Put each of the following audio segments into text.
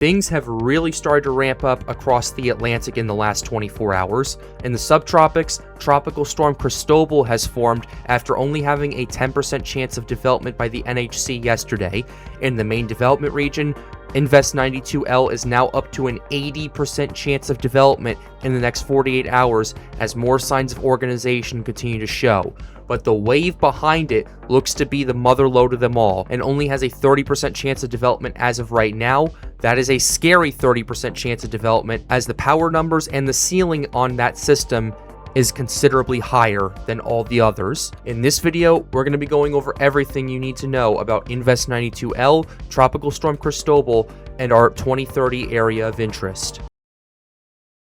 Things have really started to ramp up across the Atlantic in the last 24 hours. In the subtropics, Tropical Storm Cristobal has formed after only having a 10% chance of development by the NHC yesterday. In the main development region, Invest 92L is now up to an 80% chance of development in the next 48 hours as more signs of organization continue to show. But the wave behind it looks to be the mother lode of them all and only has a 30% chance of development as of right now. That is a scary 30% chance of development, as the power numbers and the ceiling on that system is considerably higher than all the others. In this video, we're going to be going over everything you need to know about Invest 92L, Tropical Storm Cristobal, and our 2030 area of interest.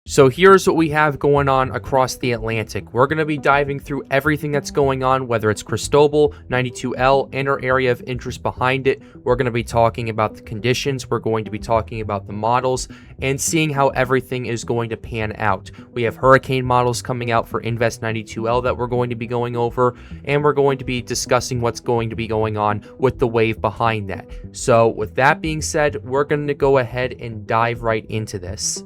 So here's what we have going on across the Atlantic. We're going to be diving through everything that's going on, whether it's Cristobal, 92L, and our area of interest behind it. We're going to be talking about the conditions. We're going to be talking about the models and seeing how everything is going to pan out. We have hurricane models coming out for Invest 92L that we're going to be going over, and we're going to be discussing what's going to be going on with the wave behind that. So with that being said, we're going to go ahead and dive right into this.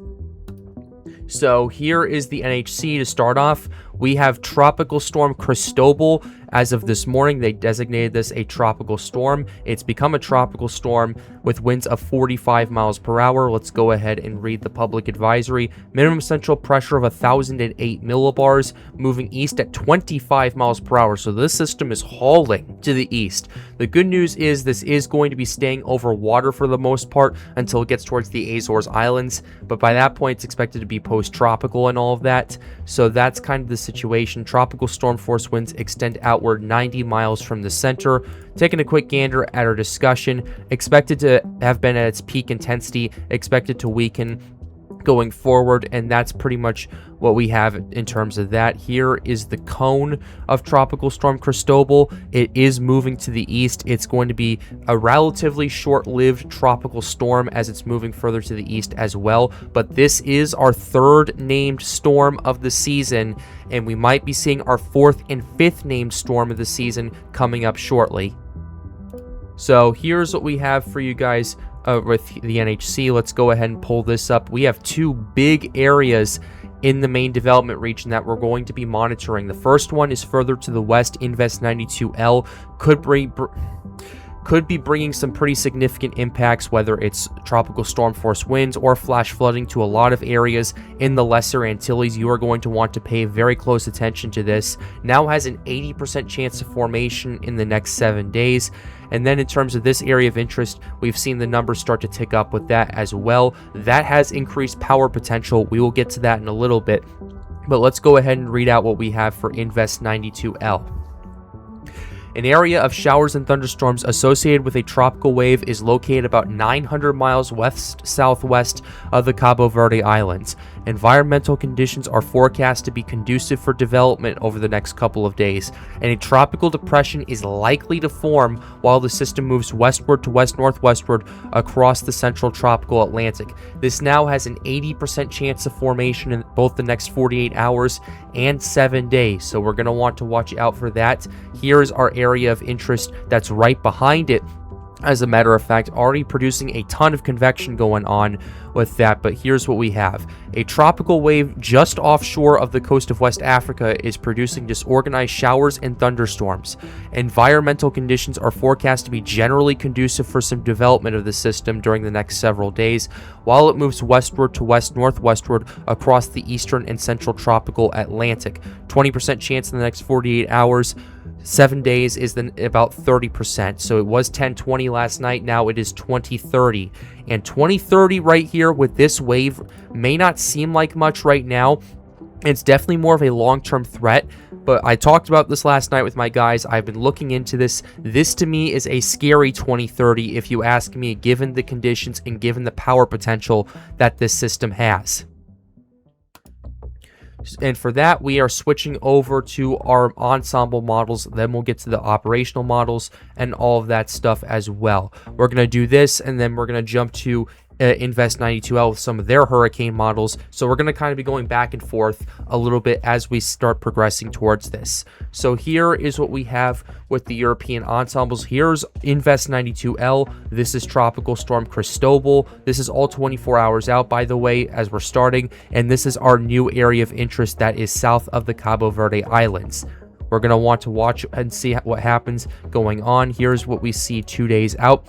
So here is the NHC to start off. We have Tropical Storm Cristobal. As of this morning, they designated this a tropical storm. It's become a tropical storm with winds of 45 miles per hour. Let's go ahead and read the public advisory. Minimum central pressure of 1,008 millibars, moving east at 25 miles per hour. So this system is hauling to the east. The good news is this is going to be staying over water for the most part until it gets towards the Azores Islands. But by that point, it's expected to be post-tropical and all of that. So that's kind of the situation. Tropical storm force winds extend outward 90 miles from the center. Taking a quick gander at our discussion, expected to have been at its peak intensity, expected to weaken going forward, and that's pretty much what we have in terms of that. Here is the cone of Tropical Storm Cristobal. It is moving to the east. It's going to be a relatively short-lived tropical storm as it's moving further to the east as well, but this is our third named storm of the season, and we might be seeing our fourth and fifth named storm of the season coming up shortly. So here's what we have for you guys with the NHC. Let's go ahead and pull this up. We have two big areas in the main development region that we're going to be monitoring. The first one is further to the west. Invest 92L could be bringing some pretty significant impacts, whether it's tropical storm force winds or flash flooding to a lot of areas in the Lesser Antilles. You are going to want to pay very close attention to this. Now has an 80% chance of formation in the next 7 days. And then in terms of this area of interest, we've seen the numbers start to tick up with that as well. That has increased power potential. We will get to that in a little bit. But let's go ahead and read out what we have for Invest 92L. An area of showers and thunderstorms associated with a tropical wave is located about 900 miles west-southwest of the Cabo Verde Islands. Environmental conditions are forecast to be conducive for development over the next couple of days, and a tropical depression is likely to form while the system moves westward to west-northwestward across the central tropical Atlantic. This now has an 80% chance of formation in both the next 48 hours and 7 days, so we're going to want to watch out for that. Here is our area of interest that's right behind it. As a matter of fact, already producing a ton of convection going on with that, but here's what we have. A tropical wave just offshore of the coast of West Africa is producing disorganized showers and thunderstorms. Environmental conditions are forecast to be generally conducive for some development of the system during the next several days, while it moves westward to west-northwestward across the eastern and central tropical Atlantic. 20% chance in the next 48 hours. 7 days is then about 30%. So it was 10-20 last night. Now it is 20-30. And 20-30 right here with this wave may not seem like much right now. It's definitely more of a long-term threat. But I talked about this last night with my guys. I've been looking into this. This to me is a scary 20-30 if you ask me, given the conditions and given the power potential that this system has. And for that, we are switching over to our Ensemble models. Then we'll get to the operational models and all of that stuff as well. We're going to do this, and then we're going to jump to Invest 92L with some of their hurricane models. So we're going to kind of be going back and forth a little bit as we start progressing towards this. So here is what we have with the European ensembles. Here's Invest 92L. This is Tropical Storm Cristobal. This is all 24 hours out, by the way, as we're starting. And this is our new area of interest that is south of the Cabo Verde Islands. We're going to want to watch and see what happens going on. Here's what we see 2 days out.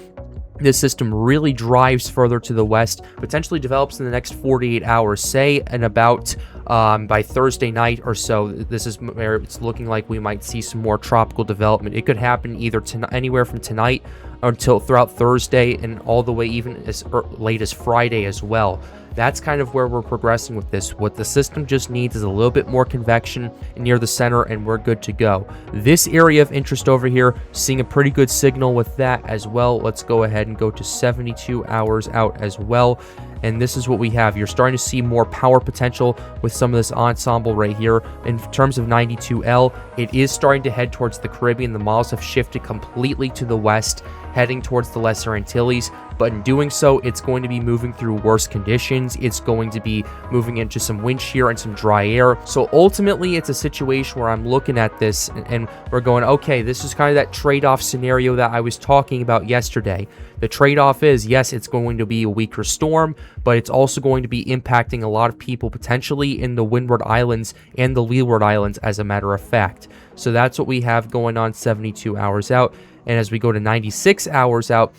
This system really drives further to the west, potentially develops in the next 48 hours, say, and about by Thursday night or so. This is where it's looking like we might see some more tropical development. It could happen either anywhere from tonight until throughout Thursday and all the way even as late as Friday as well. That's kind of where we're progressing with this. What the system just needs is a little bit more convection near the center, and we're good to go. This area of interest over here, seeing a pretty good signal with that as well. Let's go ahead and go to 72 hours out as well. And this is what we have. You're starting to see more power potential with some of this ensemble right here. In terms of 92L, it is starting to head towards the Caribbean. The models have shifted completely to the west, heading towards the Lesser Antilles. But in doing so, it's going to be moving through worse conditions. It's going to be moving into some wind shear and some dry air. So ultimately, it's a situation where I'm looking at this and we're going, okay, this is kind of that trade-off scenario that I was talking about yesterday. The trade-off is, yes, it's going to be a weaker storm, but it's also going to be impacting a lot of people potentially in the Windward Islands and the Leeward Islands, as a matter of fact. So that's what we have going on 72 hours out. And as we go to 96 hours out,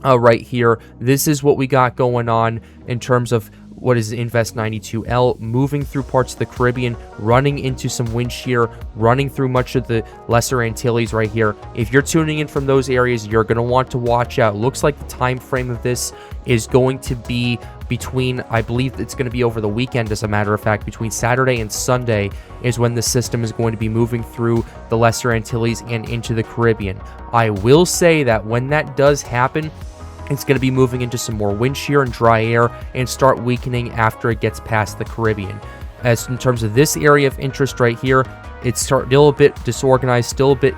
right here, this is what we got going on in terms of what is Invest 92L, moving through parts of the Caribbean, running into some wind shear, running through much of the Lesser Antilles right here. If you're tuning in from those areas, you're going to want to watch out. Looks like the time frame of this is going to be between, I believe it's going to be over the weekend, as a matter of fact, between Saturday and Sunday is when the system is going to be moving through the Lesser Antilles and into the Caribbean. I will say that when that does happen, it's going to be moving into some more wind shear and dry air and start weakening after it gets past the Caribbean. As in terms of this area of interest right here, it's still a bit disorganized, still a bit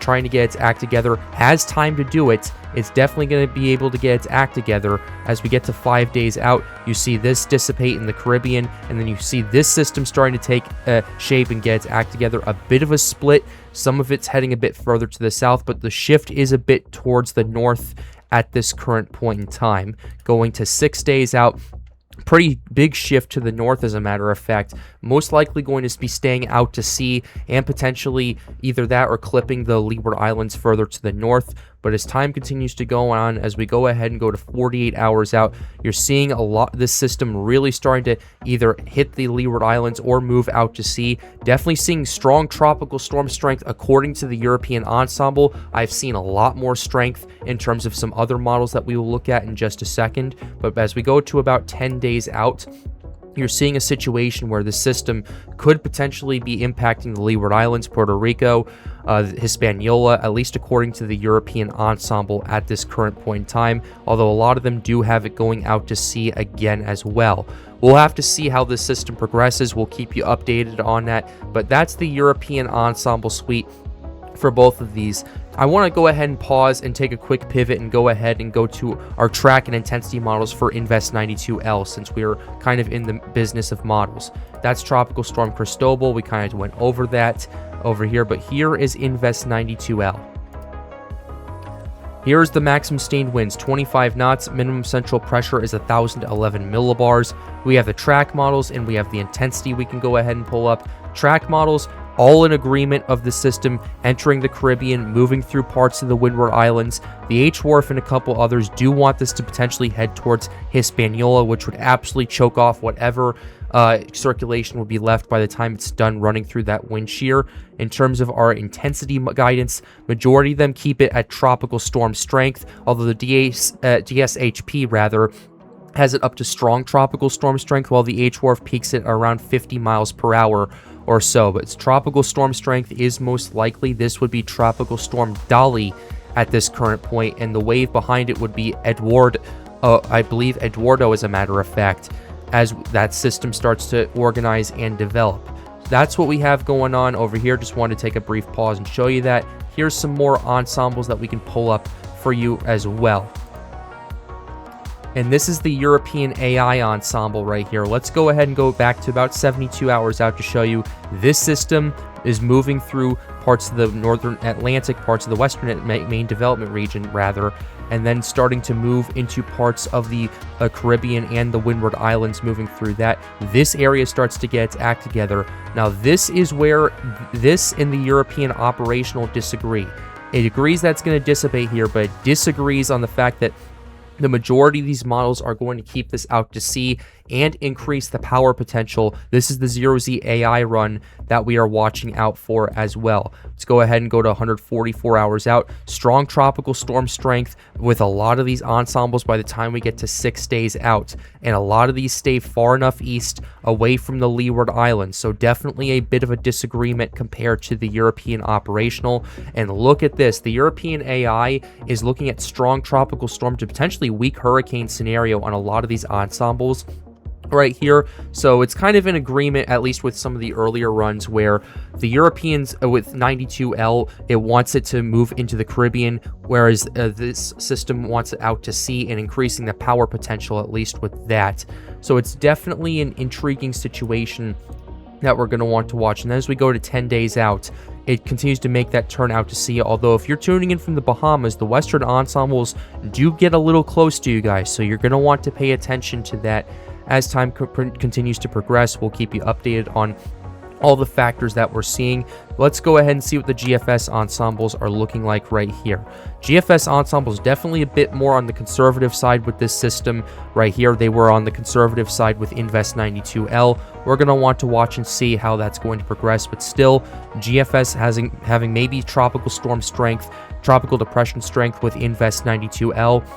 trying to get its act together. Has time to do it. It's definitely going to be able to get its act together. As we get to 5 days out, you see this dissipate in the Caribbean, and then you see this system starting to take shape and get its act together. A bit of a split. Some of it's heading a bit further to the south, but the shift is a bit towards the north at this current point in time. Going to 6 days out, pretty big shift to the north, as a matter of fact. Most likely going to be staying out to sea and potentially either that or clipping the Leeward Islands further to the north. But as time continues to go on, as we go ahead and go to 48 hours out, you're seeing a lot of this system really starting to either hit the Leeward Islands or move out to sea. Definitely seeing strong tropical storm strength according to the European ensemble. I've seen a lot more strength in terms of some other models that we will look at in just a second. But as we go to about 10 days out, you're seeing a situation where the system could potentially be impacting the Leeward Islands, Puerto Rico, Hispaniola, at least according to the European ensemble at this current point in time, although a lot of them do have it going out to sea again as well. We'll have to see how this system progresses. We'll keep you updated on that, but that's the European ensemble suite for both of these. I want to go ahead and pause and take a quick pivot and go ahead and go to our track and intensity models for Invest 92L, since we are kind of in the business of models. That's Tropical Storm Cristobal. We kind of went over that over here, but here is Invest 92L. Here's the maximum sustained winds, 25 knots. Minimum central pressure is 1,011 millibars. We have the track models and we have the intensity we can go ahead and pull up. Track models, all in agreement of the system entering the Caribbean, moving through parts of the Windward Islands. The H-Wharf and a couple others do want this to potentially head towards Hispaniola, which would absolutely choke off whatever circulation will be left by the time it's done running through that wind shear. In terms of our intensity guidance, majority of them keep it at tropical storm strength, although the DSHP rather has it up to strong tropical storm strength, while the H-Wharf peaks it around 50 miles per hour or so. But its tropical storm strength is most likely. This would be Tropical Storm Dolly at this current point, and the wave behind it would be I believe Eduardo, as a matter of fact, as that system starts to organize and develop. That's what we have going on over here. Just wanted to take a brief pause and show you that. Here's some more ensembles that we can pull up for you as well. And this is the European AI ensemble right here. Let's go ahead and go back to about 72 hours out to show you this system is moving through parts of the northern Atlantic, parts of the western main development region, rather, and then starting to move into parts of the Caribbean and the Windward Islands, moving through that. This area starts to get its act together. Now, this is where this and the European operational disagree. It agrees that's going to dissipate here, but it disagrees on the fact that the majority of these models are going to keep this out to sea and increase the power potential. This is the 0Z AI run that we are watching out for as well. Let's go ahead and go to 144 hours out. Strong tropical storm strength with a lot of these ensembles by the time we get to 6 days out. And a lot of these stay far enough east away from the Leeward Islands. So definitely a bit of a disagreement compared to the European operational. And look at this. The European AI is looking at strong tropical storm to potentially weak hurricane scenario on a lot of these ensembles right here. So it's kind of in agreement, at least with some of the earlier runs, where the Europeans with 92L, it wants it to move into the Caribbean, whereas this system wants it out to sea and increasing the power potential, at least with that. So it's definitely an intriguing situation that we're going to want to watch. And as we go to 10 days out, it continues to make that turn out to sea. Although if you're tuning in from the Bahamas, the western ensembles do get a little close to you guys, so you're going to want to pay attention to that. As time continues to progress, we'll keep you updated on all the factors that we're seeing. Let's go ahead and see what the GFS ensembles are looking like right here. GFS ensembles definitely a bit more on the conservative side with this system right here. They were on the conservative side with Invest 92L. We're going to want to watch and see how that's going to progress, but still, GFS having maybe tropical storm strength, tropical depression strength with Invest 92L,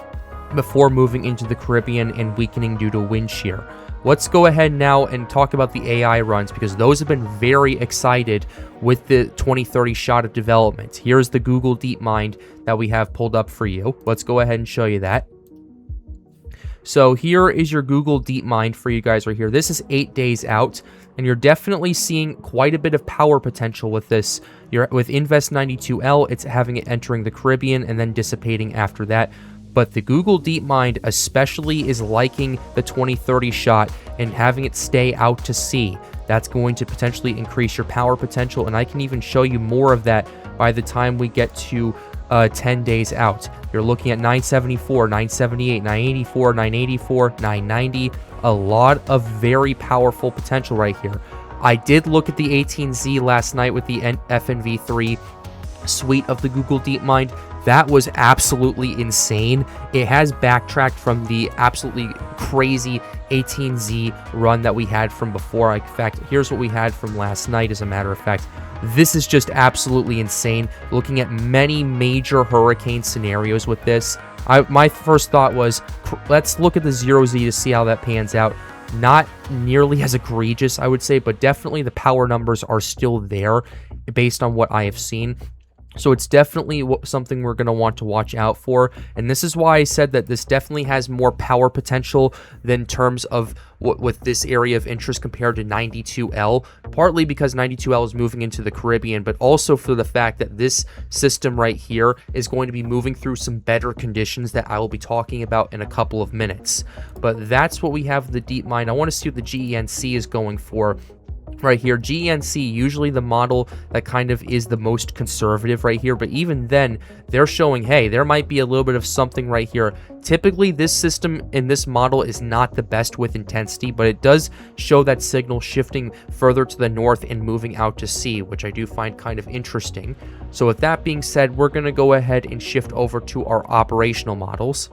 before moving into the Caribbean and weakening due to wind shear. Let's go ahead now and talk about the AI runs, because those have been very excited with the 2030 shot of development. Here's the Google DeepMind that we have pulled up for you. Let's go ahead and show you that. So here is your Google DeepMind for you guys right here. This is 8 days out, and you're definitely seeing quite a bit of power potential with this. With Invest 92L, it's having it entering the Caribbean and then dissipating after that. But the Google DeepMind especially is liking the 2030 shot and having it stay out to sea. That's going to potentially increase your power potential, and I can even show you more of that by the time we get to 10 days out. You're looking at 974, 978, 984, 984, 990. A lot of very powerful potential right here. I did look at the 18Z last night with the FNV3 suite of the Google DeepMind. That was absolutely insane. It has backtracked from the absolutely crazy 18Z run that we had from before. In fact, here's what we had from last night, as a matter of fact. This is just absolutely insane. Looking at many major hurricane scenarios with this. My first thought was, let's look at the 0Z to see how that pans out. Not nearly as egregious, I would say, but definitely the power numbers are still there based on what I have seen. So it's definitely something we're going to want to watch out for. And this is why I said that this definitely has more power potential than terms of with this area of interest compared to 92L. Partly because 92L is moving into the Caribbean, but also for the fact that this system right here is going to be moving through some better conditions that I will be talking about in a couple of minutes. But that's what we have with the DeepMind. I want to see what the GENC is going for. Right here, GENC, usually the model that kind of is the most conservative right here, but even then, they're showing, hey, there might be a little bit of something right here. Typically, this system in this model is not the best with intensity, but it does show that signal shifting further to the north and moving out to sea, which I do find kind of interesting. So with that being said, we're going to go ahead and shift over to our operational models.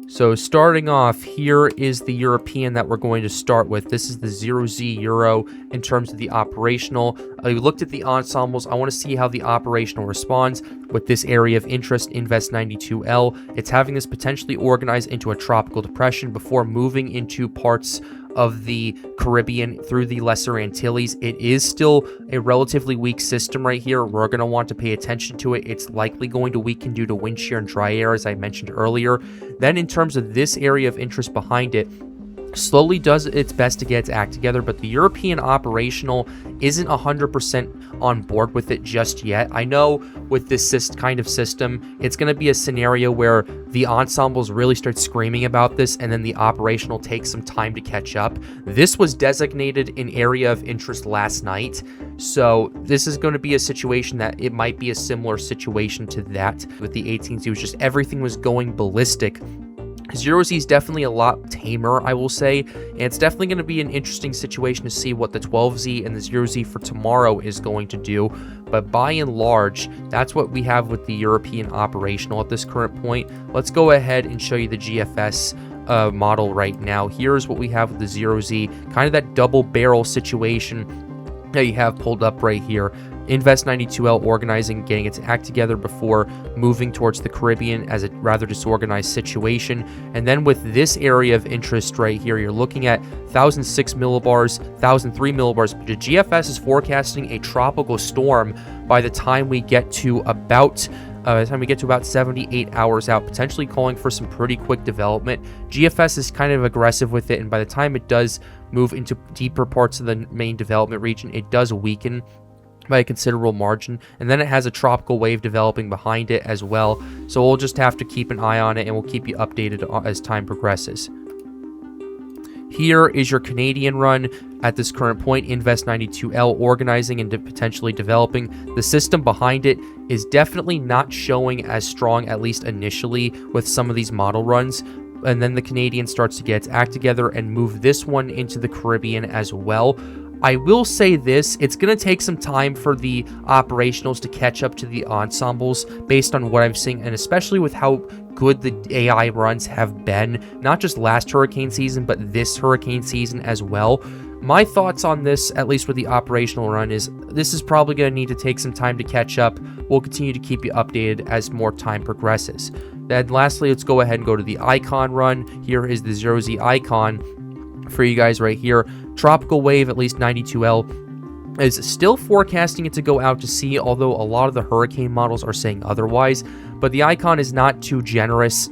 So starting off, here is the European that we're going to start with. This is the 0Z Euro in terms of the operational. We looked at the ensembles. I want to see how the operational responds with this area of interest, Invest 92L. It's having this potentially organized into a tropical depression before moving into parts of the Caribbean through the Lesser Antilles. It is still a relatively weak system right here. We're going to want to pay attention to it. It's likely going to weaken due to wind shear and dry air, as I mentioned earlier. Then in terms of this area of interest behind it, slowly does its best to get its act together, but the European operational isn't 100% on board with it just yet. I know with this kind of system, it's going to be a scenario where the ensembles really start screaming about this, and then the operational takes some time to catch up. This was designated an area of interest last night, so this is going to be a situation that it might be a similar situation to that with the 18Z. It was just everything was going ballistic. 0Z is definitely a lot tamer, I will say, and it's definitely going to be an interesting situation to see what the 12Z and the 0Z for tomorrow is going to do, but by and large, that's what we have with the European operational at this current point. Let's go ahead and show you the GFS model right now. Here's what we have with the 0Z, kind of that double barrel situation that you have pulled up right here. Invest 92L organizing, getting its act together before moving towards the Caribbean as a rather disorganized situation. And then with this area of interest right here, you're looking at 1,006 millibars, 1,003 millibars. The GFS is forecasting a tropical storm by the time we get to about 78 hours out, potentially calling for some pretty quick development. GFS is kind of aggressive with it, and by the time it does move into deeper parts of the main development region, it does weaken by a considerable margin, and then it has a tropical wave developing behind it as well, so we'll just have to keep an eye on it, and we'll keep you updated as time progresses. Here is your Canadian run at this current point. Invest 92L organizing and potentially developing. The system behind it is definitely not showing as strong, at least initially, with some of these model runs. And then the Canadian starts to get its act together and move this one into the Caribbean as well. I will say this, it's going to take some time for the operationals to catch up to the ensembles based on what I'm seeing, and especially with how good the AI runs have been, not just last hurricane season, but this hurricane season as well. My thoughts on this, at least with the operational run, is this is probably going to need to take some time to catch up. We'll continue to keep you updated as more time progresses. Then lastly, let's go ahead and go to the icon run. Here is the 0Z icon for you guys right here. Tropical wave, at least 92L, is still forecasting it to go out to sea, although a lot of the hurricane models are saying otherwise. But the icon is not too generous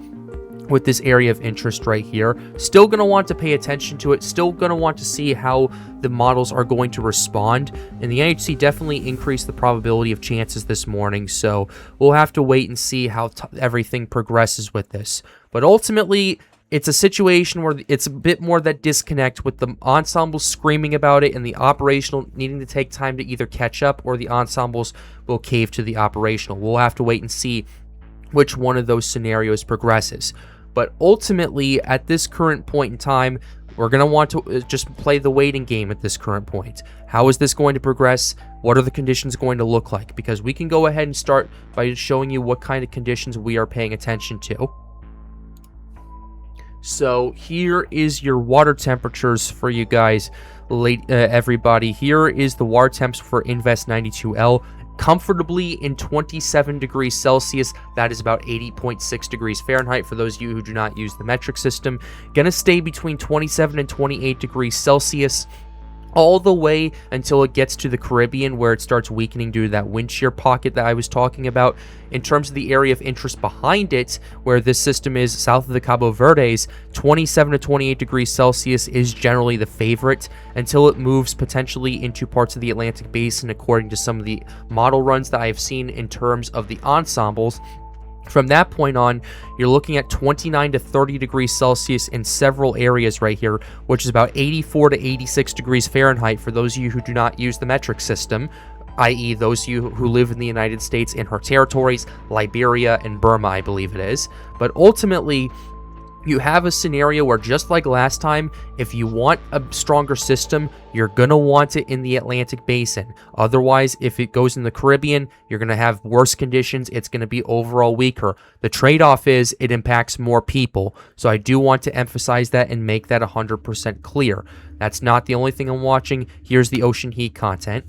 with this area of interest right here. Still going to want to pay attention to it. Still going to want to see how the models are going to respond. And the NHC definitely increased the probability of chances this morning. So we'll have to wait and see how everything progresses with this. But ultimately, it's a situation where it's a bit more that disconnect with the ensembles screaming about it and the operational needing to take time to either catch up, or the ensembles will cave to the operational. We'll have to wait and see which one of those scenarios progresses. But ultimately, at this current point in time, we're going to want to just play the waiting game at this current point. How is this going to progress? What are the conditions going to look like? Because we can go ahead and start by showing you what kind of conditions we are paying attention to. So here is your water temperatures for you guys, everybody. Here is the water temps for Invest 92L. Comfortably in 27 degrees Celsius. That is about 80.6 degrees Fahrenheit for those of you who do not use the metric system. Gonna stay between 27 and 28 degrees Celsius all the way until it gets to the Caribbean, where it starts weakening due to that wind shear pocket that I was talking about. In terms of the area of interest behind it, where this system is south of the Cabo Verdes, 27 to 28 degrees Celsius is generally the favorite until it moves potentially into parts of the Atlantic Basin, according to some of the model runs that I have seen in terms of the ensembles. From that point on, you're looking at 29 to 30 degrees Celsius in several areas right here, which is about 84 to 86 degrees Fahrenheit for those of you who do not use the metric system, i.e. those of you who live in the United States in her territories, Liberia and Burma, I believe it is. But ultimately, you have a scenario where, just like last time, if you want a stronger system, you're going to want it in the Atlantic Basin. Otherwise, if it goes in the Caribbean, you're going to have worse conditions. It's going to be overall weaker. The trade-off is it impacts more people. So I do want to emphasize that and make that 100% clear. That's not the only thing I'm watching. Here's the ocean heat content.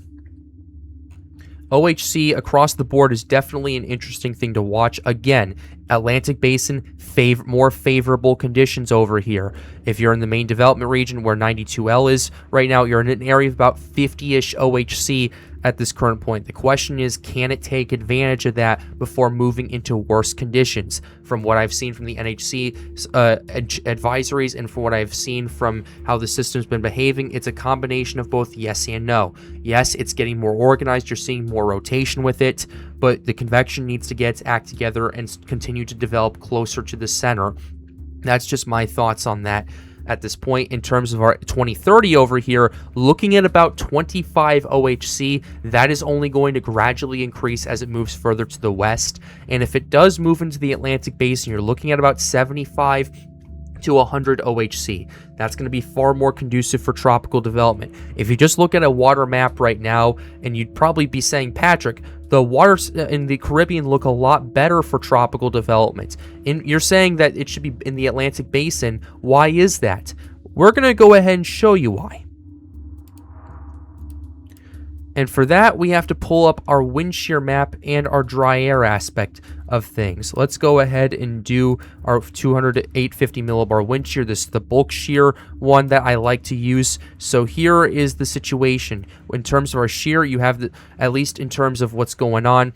OHC across the board is definitely an interesting thing to watch. Again, Atlantic Basin, more favorable conditions over here. If you're in the main development region where 92L is right now, you're in an area of about 50-ish OHC at this current point. The question is, can it take advantage of that before moving into worse conditions? From what I've seen from the NHC advisories and from what I've seen from how the system's been behaving, it's a combination of both yes and no. Yes, it's getting more organized. You're seeing more rotation with it, but the convection needs to get its act together and continue to develop closer to the center. That's just my thoughts on that. At this point, in terms of our 2030 over here, looking at about 25 OHC, that is only going to gradually increase as it moves further to the west. And if it does move into the Atlantic Basin, you're looking at about 75 to 100 OHC. That's going to be far more conducive for tropical development. If you just look at a water map right now, and you'd probably be saying, Patrick, the waters in the Caribbean look a lot better for tropical development. And you're saying that it should be in the Atlantic Basin. Why is that? We're going to go ahead and show you why. And for that, we have to pull up our wind shear map and our dry air aspect of things. Let's go ahead and do our 200 to 850 millibar wind shear. This is the bulk shear one that I like to use. So here is the situation. In terms of our shear, you have, at least in terms of what's going on,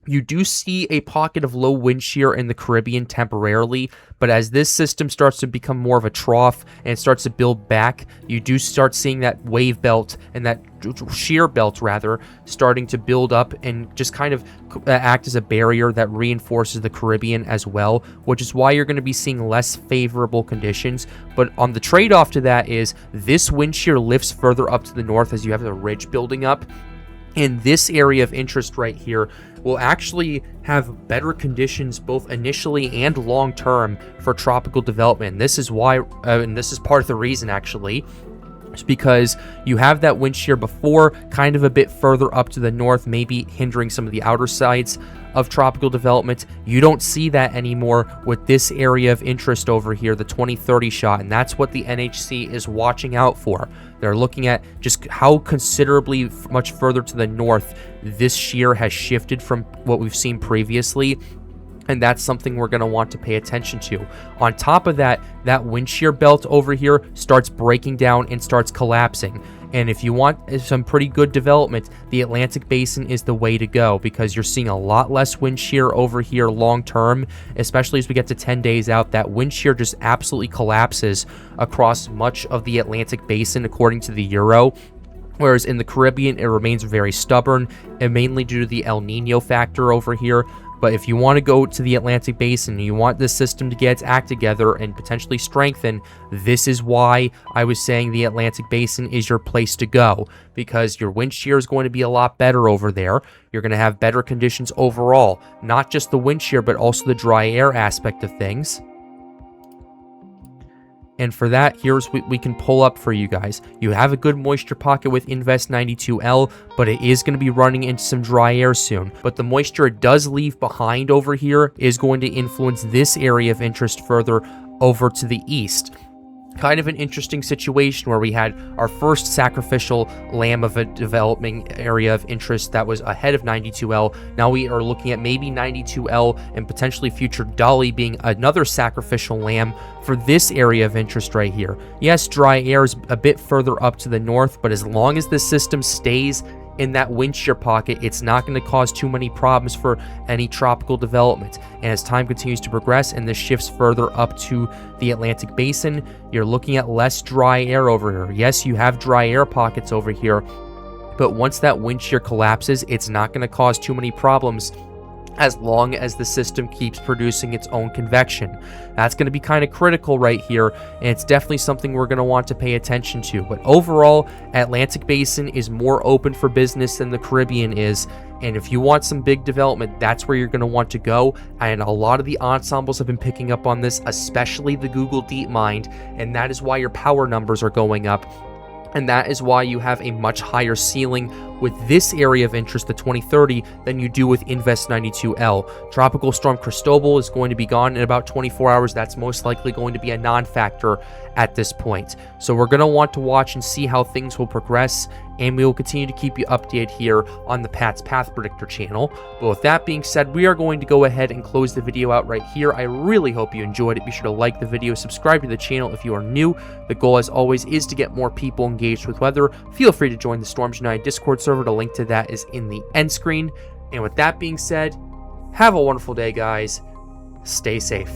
you do see a pocket of low wind shear in the Caribbean temporarily, but as this system starts to become more of a trough and it starts to build back, you do start seeing that wave belt and that shear belt, rather, starting to build up and just kind of act as a barrier that reinforces the Caribbean as well, which is why you're going to be seeing less favorable conditions. But on the trade-off to that is this wind shear lifts further up to the north as you have the ridge building up. And this area of interest right here will actually have better conditions both initially and long-term for tropical development. And this is why, and this is part of the reason actually, is because you have that wind shear before, kind of a bit further up to the north, maybe hindering some of the outer sides of tropical development. You don't see that anymore with this area of interest over here, the 2030 shot, and that's what the NHC is watching out for. They're looking at just how considerably much further to the north this shear has shifted from what we've seen previously, and that's something we're going to want to pay attention to. On top of that, that wind shear belt over here starts breaking down and starts collapsing. And if you want some pretty good development, the Atlantic Basin is the way to go, because you're seeing a lot less wind shear over here long term, especially as we get to 10 days out. That wind shear just absolutely collapses across much of the Atlantic Basin, according to the Euro. Whereas in the Caribbean, it remains very stubborn, and mainly due to the El Nino factor over here. But if you want to go to the Atlantic Basin, and you want this system to get its act together and potentially strengthen, this is why I was saying the Atlantic Basin is your place to go, because your wind shear is going to be a lot better over there. You're going to have better conditions overall, not just the wind shear, but also the dry air aspect of things. And for that, here's what we can pull up for you guys. You have a good moisture pocket with Invest 92L, but it is going to be running into some dry air soon. But the moisture it does leave behind over here is going to influence this area of interest further over to the east. Kind of an interesting situation where we had our first sacrificial lamb of a developing area of interest that was ahead of 92L. Now we are looking at maybe 92L and potentially future Dolly being another sacrificial lamb for this area of interest right here. Yes, dry air is a bit further up to the north, but as long as the system stays in that wind shear pocket, it's not going to cause too many problems for any tropical development. And as time continues to progress and this shifts further up to the Atlantic Basin, you're looking at less dry air over here. Yes, you have dry air pockets over here, but once that wind shear collapses, it's not going to cause too many problems as long as the system keeps producing its own convection. That's going to be kind of critical right here, and it's definitely something we're going to want to pay attention to. But overall, Atlantic Basin is more open for business than the Caribbean is, and if you want some big development, that's where you're going to want to go. And a lot of the ensembles have been picking up on this, especially the Google DeepMind, and that is why your power numbers are going up. And that is why you have a much higher ceiling with this area of interest, the 2030, than you do with Invest 92L. Tropical Storm Cristobal is going to be gone in about 24 hours. That's most likely going to be a non-factor at this point. So we're going to want to watch and see how things will progress, and we will continue to keep you updated here on the Pat's Path Predictor channel. But with that being said, we are going to go ahead and close the video out right here. I really hope you enjoyed it. Be sure to like the video, subscribe to the channel if you are new. The goal, as always, is to get more people engaged with weather. Feel free to join the Storms United Discord server. The link to that is in the end screen. And with that being said, have a wonderful day, guys. Stay safe.